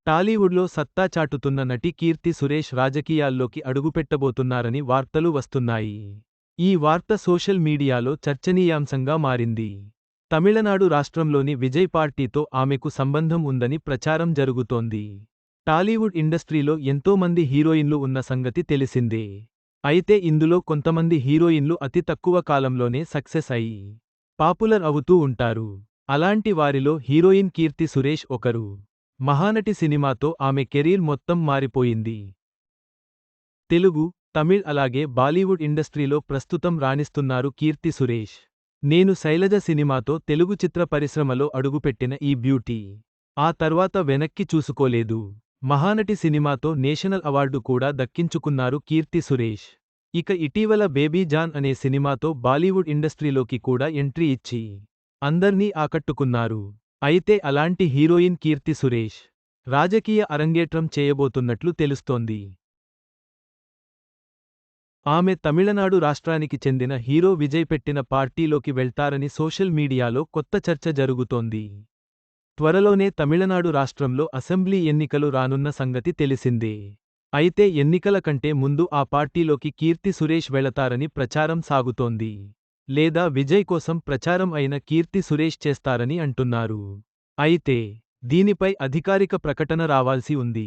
టాలీవుడ్లో సత్తా చాటుతున్న నటి కీర్తి సురేష్ రాజకీయాల్లోకి అడుగుపెట్టబోతున్నారని వార్తలు వస్తున్నాయి. ఈ వార్త సోషల్ మీడియాలో చర్చనీయాంశంగా మారింది. తమిళనాడు రాష్ట్రంలోని విజయ్ పార్టీతో ఆమెకు సంబంధం ఉందని ప్రచారం జరుగుతోంది. టాలీవుడ్ ఇండస్ట్రీలో ఎంతోమంది హీరోయిన్లు ఉన్న సంగతి తెలిసిందే. అయితే ఇందులో కొంతమంది హీరోయిన్లు అతి తక్కువ కాలంలోనే సక్సెస్ అయి పాపులర్ అవుతూ ఉంటారు. అలాంటి వారిలో హీరోయిన్ కీర్తి సురేష్ ఒకరు. మహానటి సినిమాతో ఆమె కెరీర్ మొత్తం మారిపోయింది. తెలుగు, తమిళ్ అలాగే బాలీవుడ్ ఇండస్ట్రీలో ప్రస్తుతం రాణిస్తున్నారు కీర్తి సురేష్. నేను శైలజ సినిమాతో తెలుగు చిత్ర పరిశ్రమలో అడుగుపెట్టిన ఈ బ్యూటీ ఆ తర్వాత వెనక్కి చూసుకోలేదు. మహానటి సినిమాతో నేషనల్ అవార్డు కూడా దక్కించుకున్నారు కీర్తి సురేష్. ఇక ఇటీవల బేబీ జాన్ అనే సినిమాతో బాలీవుడ్ ఇండస్ట్రీలోకి కూడా ఎంట్రీ ఇచ్చి అందర్నీ ఆకట్టుకున్నారు. అయితే అలాంటి హీరోయిన్ కీర్తి సురేష్ రాజకీయ అరంగేట్రం చేయబోతున్నట్లు తెలుస్తోంది. ఆమె తమిళనాడు రాష్ట్రానికి చెందిన హీరో విజయ్ పెట్టిన పార్టీలోకి వెళ్తారని సోషల్ మీడియాలో కొత్త చర్చ జరుగుతోంది. త్వరలోనే తమిళనాడు రాష్ట్రంలో అసెంబ్లీ ఎన్నికలు రానున్న సంగతి తెలిసిందే. అయితే ఎన్నికల కంటే ముందు ఆ పార్టీలోకి కీర్తి సురేష్ వెళతారని ప్రచారం సాగుతోంది. లేదా విజయ్ కోసం ప్రచారం అయిన కీర్తి సురేష్ చేస్తారని అంటున్నారు. అయితే దీనిపై అధికారిక ప్రకటన రావాల్సి ఉంది.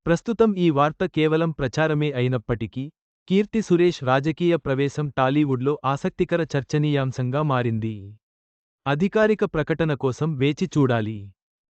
ప్రస్తుతం ఈ వార్త కేవలం ప్రచారమే అయినప్పటికీ, కీర్తి సురేష్ రాజకీయ ప్రవేశం టాలీవుడ్లో ఆసక్తికర చర్చనీయాంశంగా మారింది. అధికారిక ప్రకటన కోసం వేచి చూడాలి.